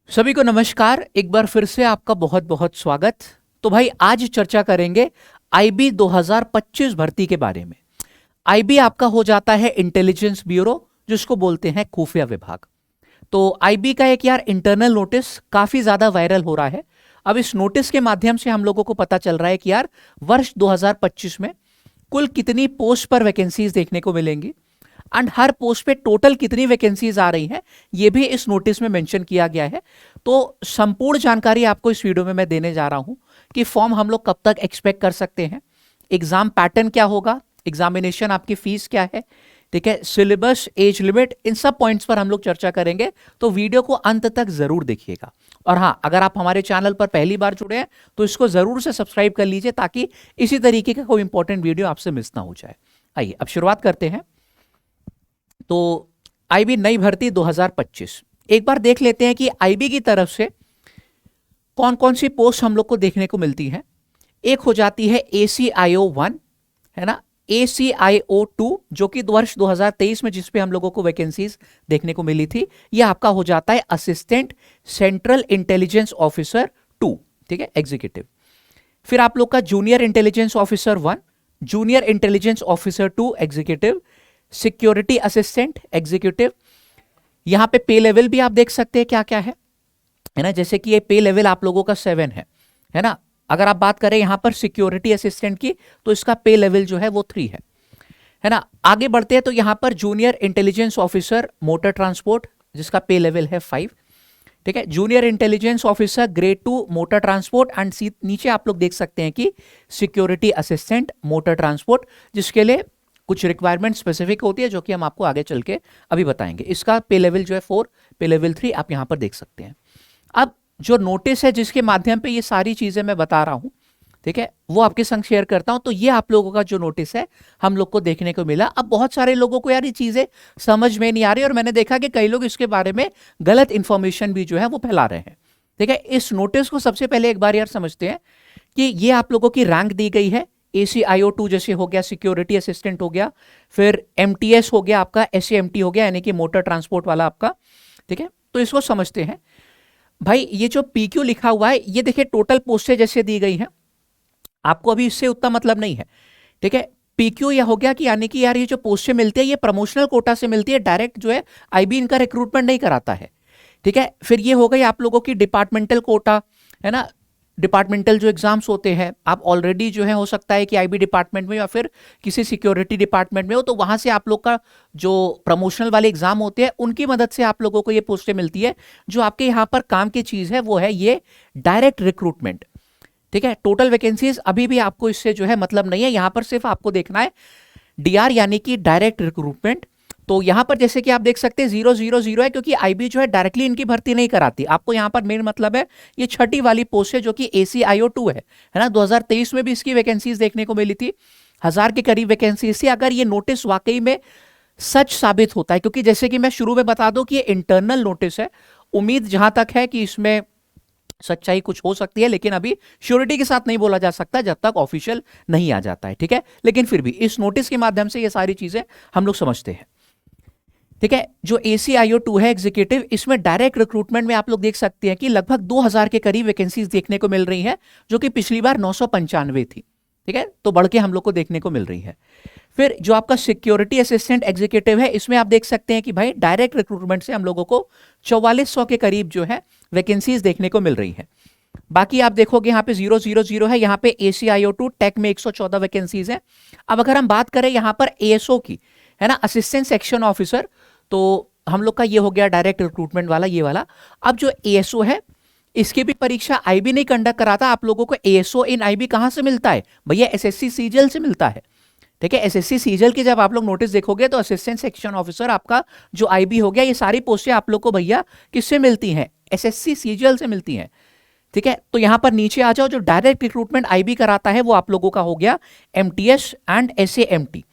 सभी को नमस्कार। एक बार फिर से आपका बहुत बहुत स्वागत। तो भाई आज चर्चा करेंगे आईबी 2025 भर्ती के बारे में। आईबी आपका हो जाता है इंटेलिजेंस ब्यूरो, जिसको बोलते हैं खुफिया विभाग। तो आईबी का एक यार इंटरनल नोटिस काफी ज्यादा वायरल हो रहा है। अब इस नोटिस के माध्यम से हम लोगों को पता चल रहा है कि यार वर्ष 2025 में कुल कितनी पोस्ट पर वैकेंसीज देखने को मिलेंगी एंड हर पोस्ट पे टोटल कितनी वैकेंसीज आ रही हैं, ये भी इस नोटिस में मेंशन किया गया है। तो संपूर्ण जानकारी आपको इस वीडियो में मैं देने जा रहा हूं कि फॉर्म हम लोग कब तक एक्सपेक्ट कर सकते हैं, एग्जाम पैटर्न क्या होगा, एग्जामिनेशन आपकी फीस क्या है, ठीक है, सिलेबस, एज लिमिट, इन सब पॉइंट्स पर हम लोग चर्चा करेंगे। तो वीडियो को अंत तक जरूर देखिएगा। और हाँ, अगर आप हमारे चैनल पर पहली बार जुड़े हैं तो इसको जरूर से सब्सक्राइब कर लीजिए ताकि इसी तरीके का कोई इंपॉर्टेंट वीडियो आपसे मिस ना हो जाए। आइए अब शुरुआत करते हैं। तो आईबी नई भर्ती 2025 एक बार देख लेते हैं कि आईबी की तरफ से कौन कौन सी पोस्ट हम लोग को देखने को मिलती है। एक हो जाती है ACIO1, है ना, ACIO2 जो कि वर्ष 2023 में जिस पे हम लोगों को वैकेंसीज देखने को मिली थी, यह आपका हो जाता है असिस्टेंट सेंट्रल इंटेलिजेंस ऑफिसर 2, ठीक है, एग्जीक्यूटिव। फिर आप लोग का junior intelligence officer 1, junior intelligence officer 2 executive, security assistant executive. यहां पे पे लेवल भी आप देख सकते हैं क्या क्या है ना, जैसे कि ये पे लेवल आप लोगों का 7 है ना। अगर आप बात करें यहां पर सिक्योरिटी असिस्टेंट की तो इसका पे लेवल जो है वो 3 है ना। आगे बढ़ते हैं तो यहां पर junior intelligence officer motor transport जिसका पे लेवल है 5, ठीक है। Junior intelligence officer grade 2 motor transport and नीचे आप लोग देख सकते हैं कि सिक्योरिटी असिस्टेंट मोटर ट्रांसपोर्ट, जिसके लिए कुछ रिक्वायरमेंट स्पेसिफिक होती है जो कि हम आपको आगे चल के अभी बताएंगे। इसका पे लेवल जो है 4, पे लेवल 3 आप यहां पर देख सकते हैं। अब जो नोटिस है जिसके माध्यम पे ये सारी चीजें मैं बता रहा हूं, ठीक है, वो आपके संग शेयर करता हूं। तो ये आप लोगों का जो नोटिस है हम लोग को देखने को मिला। अब बहुत सारे लोगों को यार ये चीजें समझ में नहीं आ रही और मैंने देखा कि कई लोग इसके बारे में गलत इंफॉर्मेशन भी जो है वो फैला रहे हैं, ठीक है। इस नोटिस को सबसे पहले एक बार यार समझते हैं कि ये आप लोगों की रैंक दी गई है। ACIO2 जैसे हो गया, सिक्योरिटी असिस्टेंट हो गया, फिर MTS हो गया आपका, SAMT हो गया यानी कि मोटर ट्रांसपोर्ट वाला आपका, ठीक है। तो इसको समझते हैं भाई। ये जो PQ लिखा हुआ है ये देखिए टोटल पोस्टें जैसे दी गई हैं, आपको अभी इससे उतना मतलब नहीं है, ठीक है। PQ यह हो गया कि यानी कि यार ये जो पोस्टें मिलती है ये प्रमोशनल कोटा से मिलती है, डायरेक्ट जो है आईबी इनका रिक्रूटमेंट नहीं कराता है, ठीक है। फिर ये हो गई आप लोगों की डिपार्टमेंटल कोटा, है ना। डिपार्टमेंटल जो एग्जाम्स होते हैं, आप ऑलरेडी जो है हो सकता है कि आईबी डिपार्टमेंट में या फिर किसी सिक्योरिटी डिपार्टमेंट में हो, तो वहां से आप लोग का जो प्रमोशनल वाले एग्जाम होते हैं उनकी मदद से आप लोगों को ये पोस्टें मिलती है। जो आपके यहाँ पर काम की चीज है वो है ये डायरेक्ट रिक्रूटमेंट, ठीक है। टोटल वैकेंसीज अभी भी आपको इससे जो है मतलब नहीं है, यहां पर सिर्फ आपको देखना है DR यानी कि डायरेक्ट रिक्रूटमेंट। तो यहां पर जैसे कि आप देख सकते हैं 000 है क्योंकि आईबी जो है डायरेक्टली इनकी भर्ती नहीं कराती। आपको यहां पर मेन मतलब है ये छठी वाली पोस्ट है जो कि ACIO2 है ना। 2023 में भी इसकी वैकेंसीज देखने को मिली थी, 1000 के करीब वैकेंसीज थी। अगर ये नोटिस वाकई में सच साबित होता है, क्योंकि जैसे कि मैं शुरू में बता दूं कि ये इंटरनल नोटिस है, उम्मीद जहां तक है कि इसमें सच्चाई कुछ हो सकती है, लेकिन अभी श्योरिटी के साथ नहीं बोला जा सकता जब तक ऑफिशियल नहीं आ जाता है, ठीक है। लेकिन फिर भी इस नोटिस के माध्यम से ये सारी चीजें हम लोग समझते हैं, ठीक है। जो ACIO2 है एग्जीक्यूटिव, इसमें डायरेक्ट रिक्रूटमेंट में आप लोग देख सकते हैं कि लगभग 2000 के करीब वैकेंसीज देखने को मिल रही है, जो कि पिछली बार 995 थी, ठीक है। तो बढ़ के हम लोग को देखने को मिल रही है। फिर जो आपका सिक्योरिटी असिस्टेंट एग्जीक्यूटिव है, इसमें आप देख सकते हैं कि भाई डायरेक्ट रिक्रूटमेंट से हम लोगों को 4400 के करीब जो है वैकेंसीज देखने को मिल रही है। बाकी आप देखोगे यहाँ पे 000 है, यहाँ पे ACIO2 टेक में 114 वैकेंसीज है। अब अगर हम बात करें यहाँ पर ASO की, है ना, असिस्टेंट सेक्शन ऑफिसर, तो हम लोग का ये हो गया डायरेक्ट रिक्रूटमेंट वाला, ये वाला। अब जो ASO है इसकी भी परीक्षा आईबी नहीं कंडक्ट कराता। आप लोगों को ASO इन आईबी कहां से मिलता है भैया? SSC सीजल से मिलता है, ठीक है। SSC सीजल की जब आप लोग नोटिस देखोगे तो असिस्टेंट सेक्शन ऑफिसर आपका जो आईबी हो गया, ये सारी पोस्टें आप लोग को भैया किससे मिलती हैं? SSC सीजल से मिलती हैं, ठीक है। तो यहां पर नीचे आ जाओ, जो डायरेक्ट रिक्रूटमेंट आईबी कराता है वो आप लोगों का हो गया MTS एंड SAMT,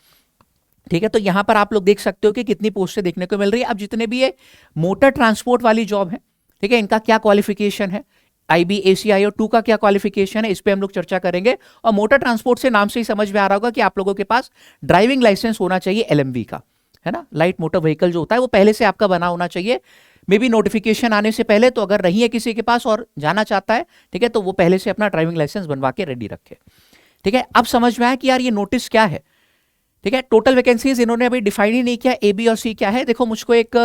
ठीक है। तो यहां पर आप लोग देख सकते हो कि कितनी पोस्टें देखने को मिल रही है। अब जितने भी ये मोटर ट्रांसपोर्ट वाली जॉब है, ठीक है, इनका क्या क्वालिफिकेशन है, आईबी ACIO2 का क्या क्वालिफिकेशन है, इस पे हम लोग चर्चा करेंगे। और मोटर ट्रांसपोर्ट से नाम से ही समझ में आ रहा होगा कि आप लोगों के पास ड्राइविंग लाइसेंस होना चाहिए LMV का, है ना। लाइट मोटर व्हीकल जो होता है वो पहले से आपका बना होना चाहिए। मे बी नोटिफिकेशन आने से पहले, तो अगर नहीं है किसी के पास और जाना चाहता है, ठीक है, तो वो पहले से अपना ड्राइविंग लाइसेंस बनवा के रेडी रखे। ठीक है, अब समझ में आया कि यार ये नोटिस क्या है। ठीक है, टोटल वैकेंसीज इन्होंने अभी डिफाइन ही नहीं किया, ए बी और सी क्या है। देखो मुझको एक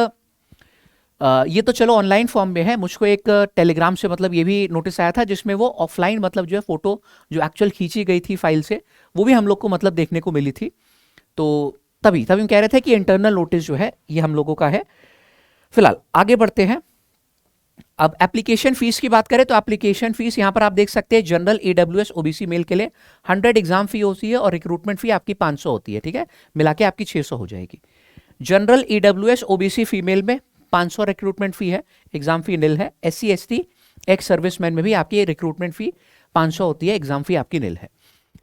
ये तो चलो ऑनलाइन फॉर्म में है, मुझको एक टेलीग्राम से मतलब ये भी नोटिस आया था जिसमें वो ऑफलाइन मतलब जो है फोटो जो एक्चुअल खींची गई थी फाइल से, वो भी हम लोग को मतलब देखने को मिली थी। तो तभी हम कह रहे थे कि इंटरनल नोटिस जो है ये हम लोगों का है। फिलहाल आगे बढ़ते हैं। अब एप्लीकेशन फीस की बात करें तो एप्लीकेशन फीस यहां पर आप देख सकते हैं, जनरल ईडब्ल्यूएस ओबीसी मेल के लिए 100 एग्जाम फी होती है और रिक्रूटमेंट फी आपकी 500 होती है। ठीक है, मिला के आपकी 600 हो जाएगी। जनरल ईडब्ल्यूएस ओबीसी फीमेल में 500 रिक्रूटमेंट फी है, एग्जाम फी निल है। SC ST एक्स सर्विसमैन में भी आपकी रिक्रूटमेंट फी 500 होती है, एग्जाम फी आपकी निल है।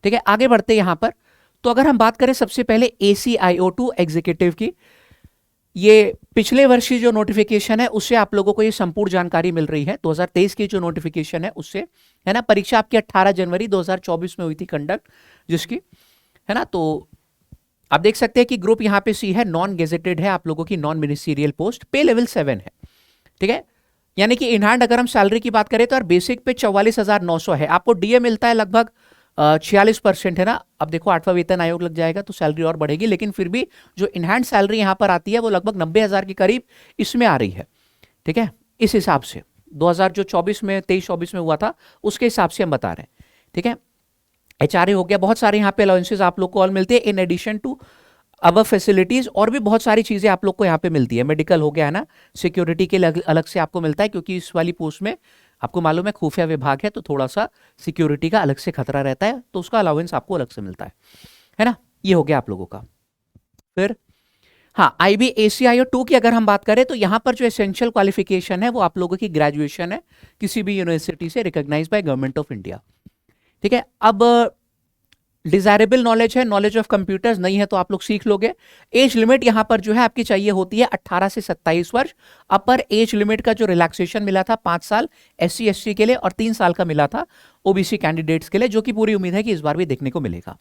ठीक है, आगे बढ़ते हैं यहां पर। तो अगर हम बात करें सबसे पहले ACIO2 एग्जीक्यूटिव की, ये पिछले वर्ष की जो नोटिफिकेशन है उससे आप लोगों को ये संपूर्ण जानकारी मिल रही है। 2023 की जो नोटिफिकेशन है उससे, है ना। परीक्षा आपकी 18 जनवरी 2024 में हुई थी कंडक्ट, जिसकी, है ना। तो आप देख सकते हैं कि ग्रुप यहां पे सी है, नॉन गेजेटेड है आप लोगों की, नॉन मिनिस्टीरियल पोस्ट, पे लेवल 7 है। ठीक है, यानी कि इन हैंड अगर हम सैलरी की बात करें तो यार बेसिक पे 44,900 है, आपको डीए मिलता है लगभग 46% है ना। अब देखो 8वां वेतन आयोग लग जाएगा तो सैलरी और बढ़ेगी, लेकिन फिर भी जो इन हैंड सैलरी यहां पर आती है वो लगभग 90,000 के करीब इसमें आ रही है। ठीक है, इस हिसाब से 2024 में 23-24 में हुआ था उसके हिसाब से हम बता रहे हैं। ठीक है, HRA हो गया, बहुत सारे यहाँ पे अलाउंसेस आप लोग को और मिलते हैं इन एडिशन टू अब फैसिलिटीज, और भी बहुत सारी चीजें आप लोग को यहाँ पे मिलती है। मेडिकल हो गया, है ना, सिक्योरिटी के लिए अलग से आपको मिलता है, क्योंकि इस वाली पोस्ट में आपको मालूम है खुफिया विभाग है तो थोड़ा सा सिक्योरिटी का अलग से खतरा रहता है, तो उसका अलाउंस आपको अलग से मिलता है ना। ये हो गया आप लोगों का। फिर हाँ, IB-ACIO2 की अगर हम बात करें तो यहाँ पर जो एसेंशियल क्वालिफिकेशन है वो आप लोगों की ग्रेजुएशन है किसी भी यूनिवर्सिटी से recognised by government of India. ठीक है, अब डिजायरेबल नॉलेज है, नॉलेज ऑफ कंप्यूटर्स नहीं है तो आप लोग सीख लोगे। एज लिमिट यहां पर जो है आपकी चाहिए होती है 18 से 27 वर्ष। अपर एज लिमिट का जो रिलैक्सेशन मिला था 5 साल SC ST के लिए और 3 साल का मिला था OBC कैंडिडेट्स के लिए, जो कि पूरी उम्मीद है कि इस बार भी देखने को मिलेगा।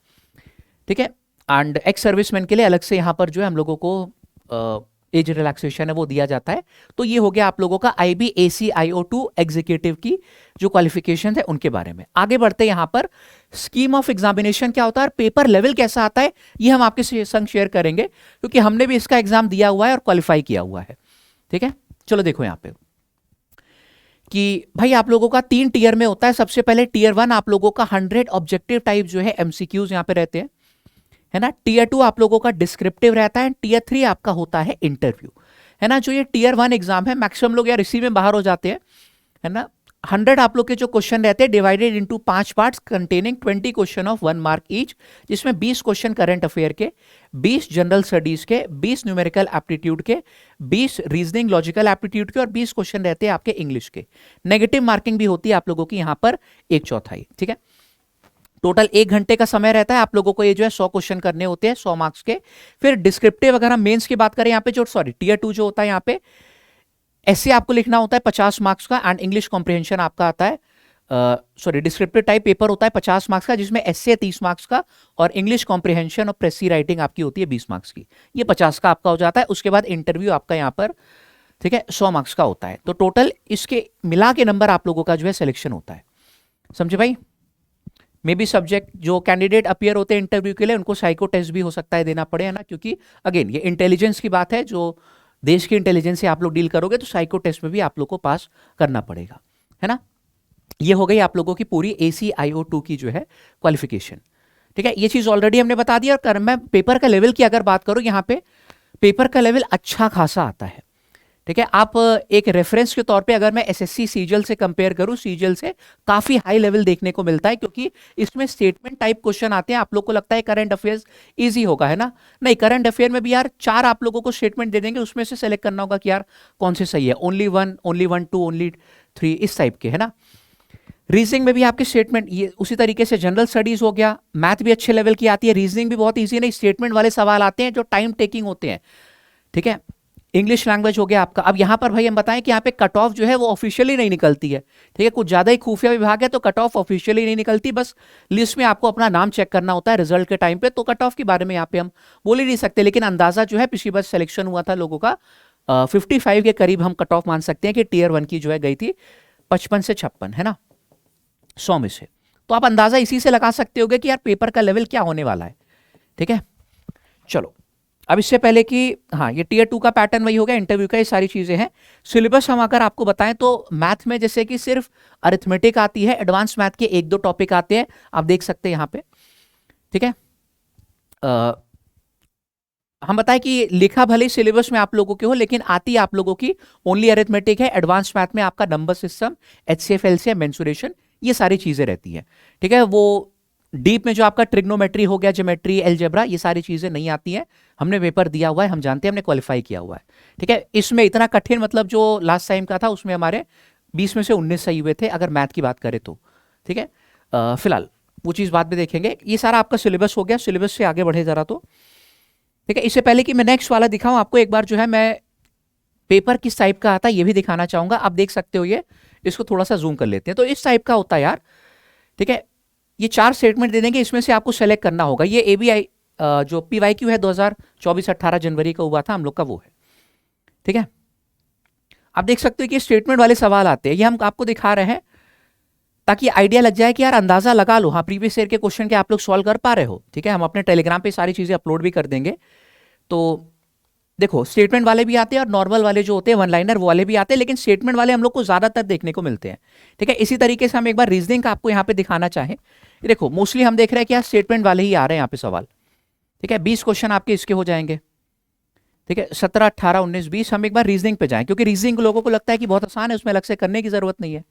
ठीक है, एंड एक्स सर्विसमैन के लिए अलग से यहां पर जो है हम लोगों को एज रिलैक्सेशन है वो दिया जाता है। तो ये हो गया आप लोगों का IB-ACIO2 एग्जीक्यूटिव की जो क्वालिफिकेशन है उनके बारे में। आगे बढ़ते हैं यहां पर, स्कीम ऑफ एग्जामिनेशन क्या होता है, पेपर लेवल कैसा आता है, ये हम आपके संग शेयर करेंगे क्योंकि हमने भी इसका एग्जाम दिया हुआ है और क्वालिफाई किया हुआ है। ठीक है, चलो देखो यहां पे कि भाई आप लोगों का 3 टीयर में होता है। सबसे पहले टीयर 1 आप लोगों का 100 ऑब्जेक्टिव टाइप जो है MCQs यहां पे रहते हैं, है ना। टीयर 2 आप लोगों का डिस्क्रिप्टिव रहता है, टीयर 3 आपका होता है इंटरव्यू, है ना। जो ये टीयर 1 एग्जाम है मैक्सिमम लोग यार इसी में बाहर हो जाते हैं, है ना। 100 आप लोग के जो क्वेश्चन रहते हैं divided into 5 parts containing 20 question of 1 mark each, जिसमें 20 क्वेश्चन करंट अफेयर के, 20 जनरल स्टडीज के, 20 न्यूमेरिकल एप्टीट्यूड के, 20 रीजनिंग लॉजिकल एप्टीट्यूड के और 20 क्वेश्चन रहते हैं आपके इंग्लिश के। नेगेटिव मार्किंग भी होती है आप लोगों की यहाँ पर 1/4। ठीक है, टोटल 1 घंटे का समय रहता है आप लोगों को, ये जो है 100 क्वेश्चन करने होते हैं 100 मार्क्स के। फिर डिस्क्रिप्टिव अगर हम मेंस की बात करें यहाँ पे जो टीयर 2 जो होता है यहाँ पे ऐसे आपको लिखना होता है 50 मार्क्स का, एंड इंग्लिश कॉम्प्रिहेंशन आपका आता है डिस्क्रिप्टिव टाइप पेपर होता है 50 मार्क्स का, जिसमें एसए 30 मार्क्स का और इंग्लिश कॉम्प्रिहेंशन और प्रेसी राइटिंग आपकी होती है 20 मार्क्स की। ये 50 का आपका हो जाता है। उसके बाद इंटरव्यू आपका यहाँ पर, ठीक है, 100 मार्क्स का होता है। तो टोटल इसके मिला के नंबर आप लोगों का जो है सिलेक्शन होता है। समझे भाई? मे बी सब्जेक्ट जो कैंडिडेट अपीयर होते हैं इंटरव्यू के लिए उनको साइको टेस्ट भी हो सकता है देना पड़े, है ना, क्योंकि अगेन ये इंटेलिजेंस की बात है, जो देश की इंटेलिजेंस से आप लोग डील करोगे तो साइको टेस्ट में भी आप लोग को पास करना पड़ेगा, है ना। ये हो गई आप लोगों की पूरी ACIO2 की जो है क्वालिफिकेशन। ठीक है, ये चीज ऑलरेडी हमने बता दिया। और मैं पेपर का लेवल की अगर बात करूं, यहाँ पे पेपर का लेवल अच्छा खासा आता है। ठीक है, आप एक रेफरेंस के तौर पे अगर मैं SSC सीजल से कंपेयर करूं, सीजल से काफी हाई लेवल देखने को मिलता है, क्योंकि इसमें स्टेटमेंट टाइप क्वेश्चन आते हैं। आप लोग को लगता है करंट अफेयर्स इजी होगा, है ना, नहीं, करंट अफेयर में भी यार 4 आप लोगों को स्टेटमेंट दे देंगे, उसमें से सेलेक्ट करना होगा कि यार कौन से सही है, ओनली 1, ओनली 1, 2, ओनली 3, इस टाइप के, है ना। रीजनिंग में भी आपके स्टेटमेंट ये उसी तरीके से, जनरल स्टडीज हो गया, मैथ भी अच्छे लेवल की आती है, रीजनिंग भी बहुत ईजी, नहीं स्टेटमेंट वाले सवाल आते हैं जो टाइम टेकिंग होते हैं। ठीक है, इंग्लिश लैंग्वेज हो गया आपका। अब यहाँ पर भाई हम बताएं कि यहाँ पे कट ऑफ जो है वो ऑफिशियली नहीं निकलती है। ठीक है, कुछ ज्यादा ही खुफिया विभाग है तो कट ऑफ ऑफिशियली नहीं निकलती, बस लिस्ट में आपको अपना नाम चेक करना होता है रिजल्ट के टाइम पे। तो कट ऑफ के बारे में यहाँ पे हम बोल ही नहीं सकते, लेकिन अंदाजा जो है पिछली बार सिलेक्शन हुआ था लोगों का 55 के करीब हम कट ऑफ मान सकते हैं कि टीयर 1 की जो है गई थी 55 से 56, है ना, 100 में से। तो आप अंदाजा इसी से लगा सकते होगे कि यार पेपर का लेवल क्या होने वाला है। ठीक है, चलो अब इससे पहले कि हाँ ये टीयर 2 का पैटर्न वही हो गया, इंटरव्यू का ये सारी चीजें हैं। सिलेबस हम अगर आपको बताएं तो मैथ में जैसे कि सिर्फ अरिथमेटिक आती है, एडवांस मैथ के 1-2 टॉपिक आते हैं, आप देख सकते हैं यहाँ पे। ठीक है, हम बताएं कि लिखा भले सिलेबस में आप लोगों के हो, लेकिन आती आप लोगों की ओनली अरिथमेटिक है। एडवांस मैथ में आपका number system, HCF, LCM, mensuration, ये सारी चीजें रहती हैं। ठीक है, वो डीप में जो आपका ट्रिग्नोमेट्री हो गया, ज्योमेट्री, अलजेब्रा, ये सारी चीजें नहीं आती हैं। हमने पेपर दिया हुआ है, हम जानते हैं, हमने क्वालिफाई किया हुआ है। ठीक है, इसमें इतना कठिन मतलब जो लास्ट टाइम का था उसमें हमारे 20 में से 19 सही हुए थे अगर मैथ की बात करें तो। ठीक है, फिलहाल वो चीज बाद में देखेंगे। ये सारा आपका सिलेबस हो गया, सिलेबस से आगे बढ़े जरा तो। ठीक है, इससे पहले कि मैं नेक्स्ट वाला दिखाऊं आपको, एक बार जो है मैं पेपर किस टाइप का आता है ये भी दिखाना चाहूंगा। आप देख सकते हो, ये इसको थोड़ा सा जूम कर लेते हैं। तो इस टाइप का होता है यार। ठीक है, ये 4 स्टेटमेंट दे देंगे, इसमें से आपको सेलेक्ट करना होगा। ये एबीआई जो पीवाईक्यू है 2024 18 जनवरी का हुआ था हम लोग का, वो है। ठीक है, आप देख सकते हो कि स्टेटमेंट वाले सवाल आते हैं, ये हम आपको दिखा रहे हैं ताकि आइडिया लग जाए कि यार अंदाजा लगा लो, हाँ प्रीवियस ईयर के क्वेश्चन के आप लोग सॉल्व कर पा रहे हो। ठीक है, हम अपने टेलीग्राम पे सारी चीजें अपलोड भी कर देंगे। तो देखो स्टेटमेंट वाले भी आते हैं और नॉर्मल वाले जो होते हैं वन लाइनर वो वाले भी आते हैं, लेकिन स्टेटमेंट वाले हम लोग को ज्यादातर देखने को मिलते हैं। ठीक है, इसी तरीके से हम एक बार रीजनिंग का आपको यहाँ पे दिखाना चाहें, देखो मोस्टली हम देख रहे हैं कि यार स्टेटमेंट वाले ही आ रहे हैं यहाँ पे सवाल। ठीक है, 20 क्वेश्चन आपके इसके हो जाएंगे। ठीक है, 17, 18, 19, 20। हम एक बार रीजनिंग पे जाएं, क्योंकि रीजनिंग लोगों को लगता है कि बहुत आसान है, उसमें अलग से करने की जरूरत नहीं है।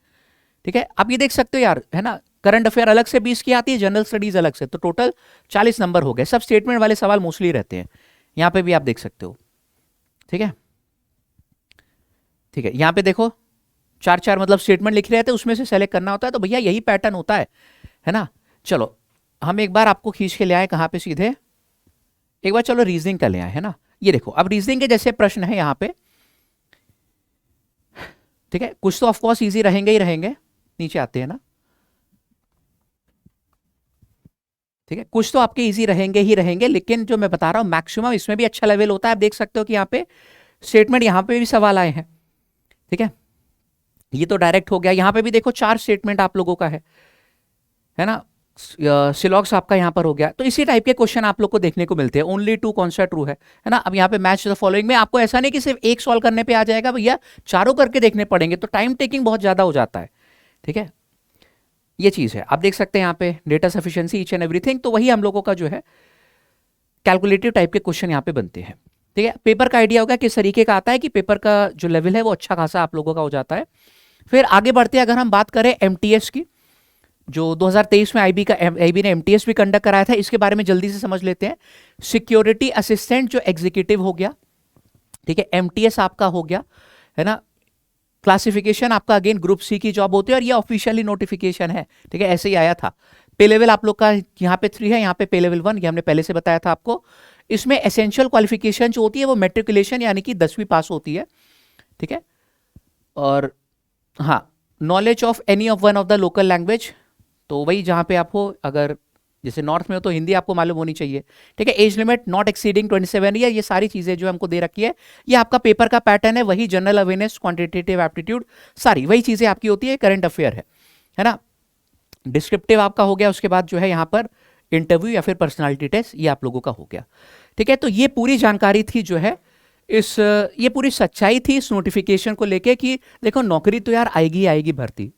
ठीक है, आप ये देख सकते हो यार, है ना, करंट अफेयर अलग से 20 की आती है, जनरल स्टडीज अलग से, तो टोटल 40 नंबर हो गए। सब स्टेटमेंट वाले सवाल मोस्टली रहते हैं, यहाँ पे भी आप देख सकते हो। ठीक है, ठीक है, यहाँ पे देखो 4-4 मतलब स्टेटमेंट लिख रहे थे, उसमें से सेलेक्ट करना होता है। तो भैया यही पैटर्न होता है ना। चलो हम एक बार आपको खींच के ले आए कहाँ पे, सीधे एक बार चलो रीजनिंग का ले आए, है ना। ये देखो अब रीजनिंग के जैसे प्रश्न है यहाँ पे। ठीक है, कुछ तो ऑफकोर्स इजी रहेंगे ही रहेंगे, नीचे आते हैं ना। ठीक है, कुछ तो आपके इजी रहेंगे ही रहेंगे, लेकिन जो मैं बता रहा हूं मैक्सिमम इसमें भी अच्छा लेवल होता है। आप देख सकते हो कि यहाँ पे स्टेटमेंट, यहाँ पे भी सवाल आए हैं। ठीक है, ये तो डायरेक्ट हो गया। यहाँ पे भी देखो 4 स्टेटमेंट आप लोगों का है ना। सिलॉक्स आपका यहाँ पर हो गया। तो इसी टाइप के क्वेश्चन आप लोग को देखने को मिलते हैं। ओनली 2 कौन सा ट्रू है ना। अब यहाँ पे मैच द फॉलोइंग में आपको ऐसा नहीं कि सिर्फ एक सॉल्व करने पे आ जाएगा भैया, चारों करके देखने पड़ेंगे, तो टाइम टेकिंग बहुत ज्यादा हो जाता है। ठीक है, ये चीज है, आप देख सकते हैं यहाँ पे data sufficiency each and everything. तो वही हम लोगों का जो है कैलकुलेटिव टाइप के क्वेश्चन यहाँ पे बनते हैं। ठीक है, पेपर का आइडिया होगा किस तरीके का आता है, कि पेपर का जो लेवल है वो अच्छा खासा आप लोगों का हो जाता है। फिर आगे बढ़ते हैं, अगर हम बात करें एमटीएस की, जो 2023 में आईबी ने एमटीएस भी कंडक्ट कराया था, इसके बारे में जल्दी से समझ लेते हैं। सिक्योरिटी असिस्टेंट जो एग्जीक्यूटिव हो गया, ठीक है, एमटीएस आपका हो गया, है ना। क्लासिफिकेशन आपका अगेन ग्रुप सी की जॉब होती है, और ये ऑफिशियली नोटिफिकेशन है। ठीक है, ऐसे ही आया था। पे लेवल आप लोग का यहाँ पे 3 है, यहाँ पे लेवल 1, ये हमने पहले से बताया था आपको। इसमें एसेंशियल क्वालिफिकेशन जो होती है वो मेट्रिकुलेशन यानी कि 10वीं पास होती है। ठीक है, और हाँ, knowledge of any of one of the local language, तो वही जहाँ पे आप हो, अगर जैसे नॉर्थ में हो तो हिंदी आपको मालूम होनी चाहिए। ठीक है, age limit not exceeding 27 year, ये सारी चीजें जो हमको दे रखी है, ये आपका पेपर का पैटर्न है। वही जनरल अवेयरनेस, क्वांटिटेटिव एप्टीट्यूड, सारी वही चीजें आपकी होती है। करंट अफेयर है ना। डिस्क्रिप्टिव आपका हो गया, उसके बाद जो है यहाँ पर इंटरव्यू या फिर पर्सनालिटी टेस्ट, ये आप लोगों का हो गया। ठीक है, तो ये पूरी जानकारी थी जो है ये पूरी सच्चाई थी इस नोटिफिकेशन को लेके, कि देखो नौकरी तो यार आएगी आएगी भर्ती,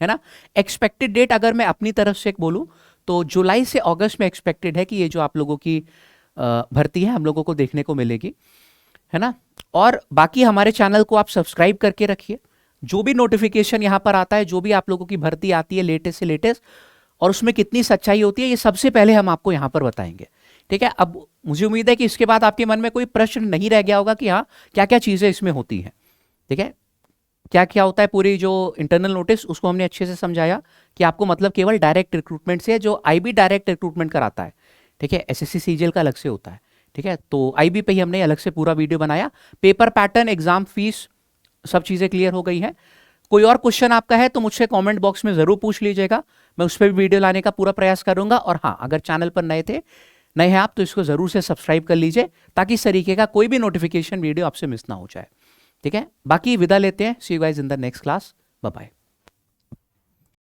है ना। एक्सपेक्टेड डेट अगर मैं अपनी तरफ से बोलूं तो जुलाई से अगस्त में एक्सपेक्टेड है कि ये जो आप लोगों की भर्ती है हम लोगों को देखने को मिलेगी, है ना। और बाकी हमारे चैनल को आप सब्सक्राइब करके रखिए। जो भी नोटिफिकेशन यहाँ पर आता है, जो भी आप लोगों की भर्ती आती है लेटेस्ट से लेटेस्ट, और उसमें कितनी सच्चाई होती है, ये सबसे पहले हम आपको यहाँ पर बताएंगे। ठीक है, अब मुझे उम्मीद है कि इसके बाद आपके मन में कोई प्रश्न नहीं रह गया होगा कि हाँ क्या क्या चीजें इसमें होती हैं। ठीक है, क्या क्या होता है, पूरी जो इंटरनल नोटिस उसको हमने अच्छे से समझाया कि आपको मतलब केवल डायरेक्ट रिक्रूटमेंट से, जो आईबी डायरेक्ट रिक्रूटमेंट कराता है। ठीक है, एसएससी सीजीएल का अलग से होता है। ठीक है, तो आईबी पे ही हमने अलग से पूरा वीडियो बनाया। पेपर पैटर्न, एग्जाम फीस, सब चीजें क्लियर हो गई हैं। कोई और क्वेश्चन आपका है तो मुझसे कमेंट बॉक्स में जरूर पूछ लीजिएगा, मैं उस पर भी वीडियो लाने का पूरा प्रयास करूंगा। और हाँ, अगर चैनल पर नए थे नए हैं आप तो इसको जरूर से सब्सक्राइब कर लीजिए ताकि इस तरीके का कोई भी नोटिफिकेशन वीडियो आपसे मिस ना हो जाए। ठीक है, बाकी विदा लेते हैं। See you guys in the next class. Bye bye.